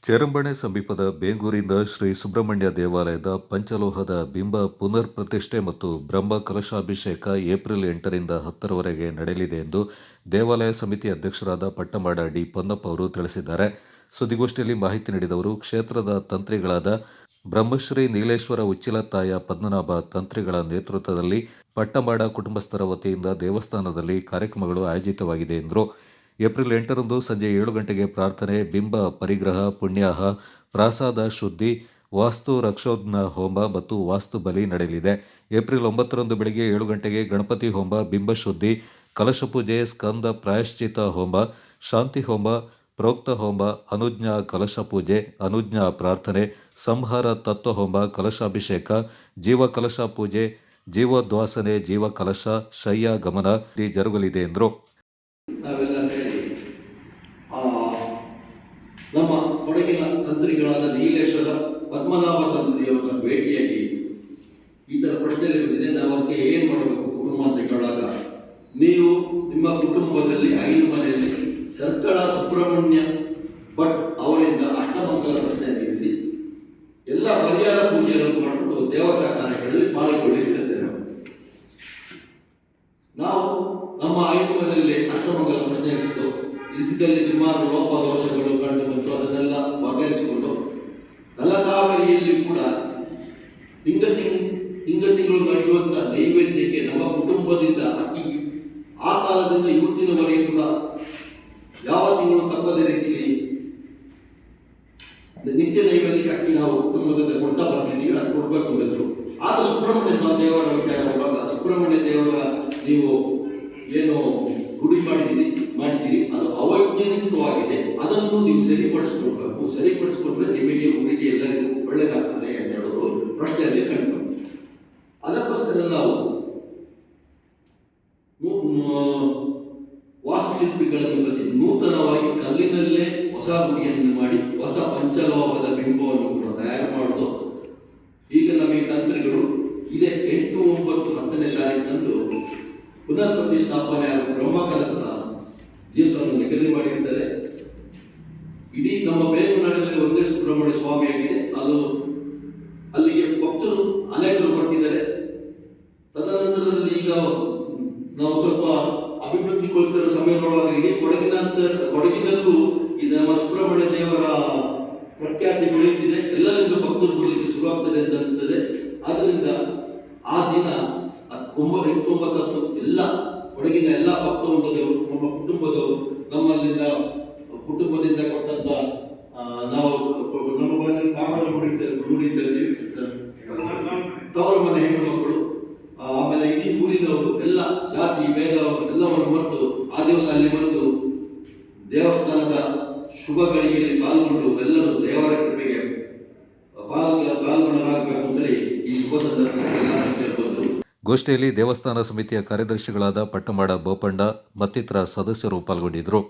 ಚೇರಂಬಾಣೆ ಸಮೀಪದ ಬೇಗೂರಿನ ಶ್ರೀ ಸುಬ್ರಹ್ಮಣ್ಯ ದೇವಾಲಯದ ಪಂಚಲೋಹದ ಬಿಂಬ ಪುನರ್ ಪ್ರತಿಷ್ಠೆ ಮತ್ತು ಬ್ರಹ್ಮ ಕಲಶಾಭಿಷೇಕ ಏಪ್ರಿಲ್ 8ರಿಂದ 10ರವರೆಗೆ ನಡೆಯಲಿದೆ ಎಂದು ದೇವಾಲಯ ಸಮಿತಿ ಅಧ್ಯಕ್ಷರಾದ ಪಟ್ಟಮಾಡ ಡಿ. ಪೊನ್ನಪ್ಪ ಅವರು ತಿಳಿಸಿದ್ದಾರೆ. ಸುದ್ದಿಗೋಷ್ಠಿಯಲ್ಲಿ ಮಾಹಿತಿ ನೀಡಿದವರು, ಕ್ಷೇತ್ರದ ತಂತ್ರಿಗಳಾದ ಬ್ರಹ್ಮಶ್ರೀ ನೀಲೇಶ್ವರ ಉಚ್ಚಿಲತ್ತಾಯ ಪದ್ಮನಾಭ ತಂತ್ರಿಗಳ ನೇತೃತ್ವದಲ್ಲಿ ಪಟ್ಟಮಾಡ ಕುಟುಂಬಸ್ಥರ ವತಿಯಿಂದ ದೇವಸ್ಥಾನದಲ್ಲಿ ಕಾರ್ಯಕ್ರಮಗಳು ಆಯೋಜಿತವಾಗಿದೆ ಎಂದರು. ಏಪ್ರಿಲ್ 8ರಂದು ಸಂಜೆ 7 ಗಂಟೆಗೆ ಪ್ರಾರ್ಥನೆ, ಬಿಂಬ ಪರಿಗ್ರಹ, ಪುಣ್ಯಾಹ, ಪ್ರಾಸಾದ ಶುದ್ಧಿ, ವಾಸ್ತು ರಕ್ಷೋಘ್ನ ಹೋಮ ಮತ್ತು ವಾಸ್ತು ಬಲಿ ನಡೆಯಲಿದೆ. ಏಪ್ರಿಲ್ 9ರಂದು ಬೆಳಗ್ಗೆ 7 ಗಂಟೆಗೆ ಗಣಪತಿ ಹೋಮ, ಬಿಂಬ ಶುದ್ಧಿ, ಕಲಶ ಪೂಜೆ, ಸ್ಕಂದ ಪ್ರಾಯಶ್ಚಿತ ಹೋಮ, ಶಾಂತಿ ಹೋಮ, ಪ್ರೋಕ್ತ ಹೋಮ, ಅನುಜ್ಞಾ ಕಲಶ ಪೂಜೆ, ಅನುಜ್ಞಾ ಪ್ರಾರ್ಥನೆ, ಸಂಹಾರ ತತ್ವ ಹೋಮ, ಕಲಶಾಭಿಷೇಕ, ಜೀವ ಕಲಶ ಪೂಜೆ, ಜೀವೋದ್ವಾಸನೆ, ಜೀವ ಕಲಶ, ಶಯ್ಯ ಗಮನ ಜರುಗಲಿದೆ ಎಂದರು. ನಾವೆಲ್ಲ ಸೇರಿ ನಮ್ಮ ಕೊಡಗಿನ ತಂತ್ರಿಗಳಾದ ನೀಲೇಶ್ವರ ಪದ್ಮನಾಭ ತಂತ್ರಿಯವರನ್ನ ಭೇಟಿಯಾಗಿ ಈ ಥರ ಪ್ರಶ್ನೆಯಲ್ಲಿ ಬಂದಿದೆ. ನಾವು ಅದಕ್ಕೆ ಏನು ಮಾಡಬೇಕು ಕುಟುಂಬ ಅಂತ ಕೇಳಾಗ, ನೀವು ನಿಮ್ಮ ಕುಟುಂಬದಲ್ಲಿ 5 ಮನೆಯಲ್ಲಿ ಸರ್ಕಳ ಸುಬ್ರಹ್ಮಣ್ಯ ಭಟ್ ಅವರಿಂದ ಅಷ್ಟಮಂಗಲ ಪ್ರಶ್ನೆ ನಿಲ್ಲಿಸಿ ಎಲ್ಲ ಪರಿಹಾರ ಪೂಜೆಗಳನ್ನು ಮಾಡಿಕೊಂಡು ದೇವತಾ ಕಾರ್ಯಗಳಲ್ಲಿ ಪಾಲ್ಗೊಳ್ಳಿರ್ತೇವೆ. ನಾವು ನಮ್ಮ 5 ಮನೆಯಲ್ಲಿ ಅಷ್ಟಮಂಗಲ ಪ್ರಶ್ನೆ ಇರಿಸಿದಲ್ಲಿ ಸುಮಾರು ಲೋಪದೋಷಗಳು ಕಂಡು ಬಂತು. ಅದನ್ನೆಲ್ಲ ಬಗೆಹರಿಸಿಕೊಂಡು ತಲಕಾವೇರಿಯಲ್ಲಿ ಕೂಡ ತಿಂಗಳು ನಡೆಯುವಂಥ ನೈವೇದ್ಯಕ್ಕೆ ನಮ್ಮ ಕುಟುಂಬದಿಂದ ಅಕ್ಕಿ ಆ ಕಾಲದಿಂದ ಇವತ್ತಿನವರೆಗೆ ಕೂಡ ಯಾವ ತಿಂಗಳು ತಪ್ಪದ ರೀತಿಯಲ್ಲಿ ನಿತ್ಯ ನೈವೇದ್ಯಕ್ಕೆ ಅಕ್ಕಿ ನಾವು ಕುಟುಂಬದಿಂದ ಕೊಡ್ತಾ ಬರ್ತಿದ್ದೀವಿ. ಅದು ಕೊಡಬೇಕು ಅಂದರು. ಆಗ ಸುಬ್ರಹ್ಮಣ್ಯ ಸ್ವಾಮಿ ದೇವರ ವಿಚಾರ ಬರುವಾಗ, ಸುಬ್ರಹ್ಮಣ್ಯ ದೇವರ ನೀವು ಏನು ರೂಢಿ ಮಾಡಿದ್ದೀರಿ ಅದು ಅವೈಜ್ಞಾನಿಕವಾಗಿದೆ, ಅದನ್ನು ನೀವು ಸರಿಪಡಿಸ್ಕೊಳ್ಬೇಕು. ಸರಿಪಡಿಸ್ಕೊಂಡ್ರೆ ನಿಮಗೆ ಊರಿಗೆ ಎಲ್ಲರಿಗೂ ಒಳ್ಳೆಯದಾಗ್ತದೆ ಅಂತ ಹೇಳೋದು ಪ್ರಶ್ನೆಯಲ್ಲಿ ಕಂಡು. ಅದಕ್ಕೋಸ್ಕರ ನಾವು ವಾಸ್ತುಶಿಲ್ಪಿಗಳನ್ನು ಕಲಿಸಿ ನೂತನವಾಗಿ ಕಲ್ಲಿನಲ್ಲೇ ಹೊಸ ಗುಡಿಯನ್ನು ಮಾಡಿ ಹೊಸ ಪಂಚಲೋಹದ ಬಿಂಬವನ್ನು ಕೂಡ ತಯಾರು ಮಾಡೋದು. ಈಗ ನಮಗೆ ತಂತ್ರಿಗಳು ಇದೇ 8, 9, 10ನೇ ತಾರೀಕಿನಂದು ಪುನರ್ ಪ್ರತಿಷ್ಠಾಪನೆ ಬ್ರಹ್ಮ ಕಲಸದ ದಿವಸವನ್ನು ನಿಗದಿ ಮಾಡಿರ್ತಾರೆ. ಇಡೀ ನಮ್ಮ ಬೇಗೂರಿನಲ್ಲಿ ಒಂದೇ ಸುಬ್ರಹ್ಮಣ್ಯ ಸ್ವಾಮಿಯಾಗಿದೆ. ಅದು ಅಲ್ಲಿಗೆ ಭಕ್ತರು ಅನೇಕರು ಬರ್ತಿದ್ದಾರೆ. ತದನಂತರದಲ್ಲಿ ಈಗ ನಾವು ಸ್ವಲ್ಪ ಅಭಿವೃದ್ಧಿಗೊಳಿಸಿದ ಸಮಯದೊಳಗೆ ಇಡೀ ಕೊಡಗಿನಲ್ಲೂ ಇದು ನಮ್ಮ ಸುಬ್ರಹ್ಮಣ್ಯ ದೇವರ ಪ್ರಖ್ಯಾತಿ ಬೆಳೆಯುತ್ತಿದೆ. ಎಲ್ಲರಿಗೂ ಭಕ್ತರು ಬರಲಿಕ್ಕೆ ಶುರುವಾಗ್ತದೆ ಅಂತ ಅನಿಸ್ತದೆ. ಆದ್ದರಿಂದ ಆ ದಿನ 9, 10 ಎಲ್ಲ ಕೊಡಗಿನ ಎಲ್ಲ ಭಕ್ತವೃಂದದವರು, ನಮ್ಮ ಕುಟುಂಬದವರು, ಕುಟುಂಬದಿಂದ ಕೊಟ್ಟಂತ ನಾವು ನಮ್ಮ ಭಾಷೆ ಕಾಮನ ನುಡಿತೀವಿ, ತವರ ಮನೆ ಹೆಣ್ಣು ಮಕ್ಕಳು, ಆಮೇಲೆ ಇಡೀ ಊರಿನವರು ಎಲ್ಲ ಜಾತಿ ಭೇದ ಎಲ್ಲವನ್ನು ಮರೆತು ಆ ದಿವಸ ಅಲ್ಲಿ ಬಂದು ದೇವಸ್ಥಾನದ ಶುಭ ಗಳಿಗೆಯಲ್ಲಿ ಪಾಲ್ಗೊಂಡು ಎಲ್ಲರೂ ದೇವರ ಕೃಪೆಗೆ ಪಾಲ್ಗೊಳ್ಳಲಾಗಬೇಕು ಅಂತೇಳಿ ಈ ಶುಭ ಸಂದರ್ಭದಲ್ಲಿ ಕೇಳ್ಬೋದು. ಗೋಷ್ಠಿಯಲ್ಲಿ ದೇವಸ್ಥಾನ ಸಮಿತಿಯ ಕಾರ್ಯದರ್ಶಿಗಳಾದ ಪಟ್ಟಮಾಡ ಬೋಪಣ್ಣ ಮತ್ತಿತರ ಸದಸ್ಯರು ಪಾಲ್ಗೊಂಡಿದ್ದರು.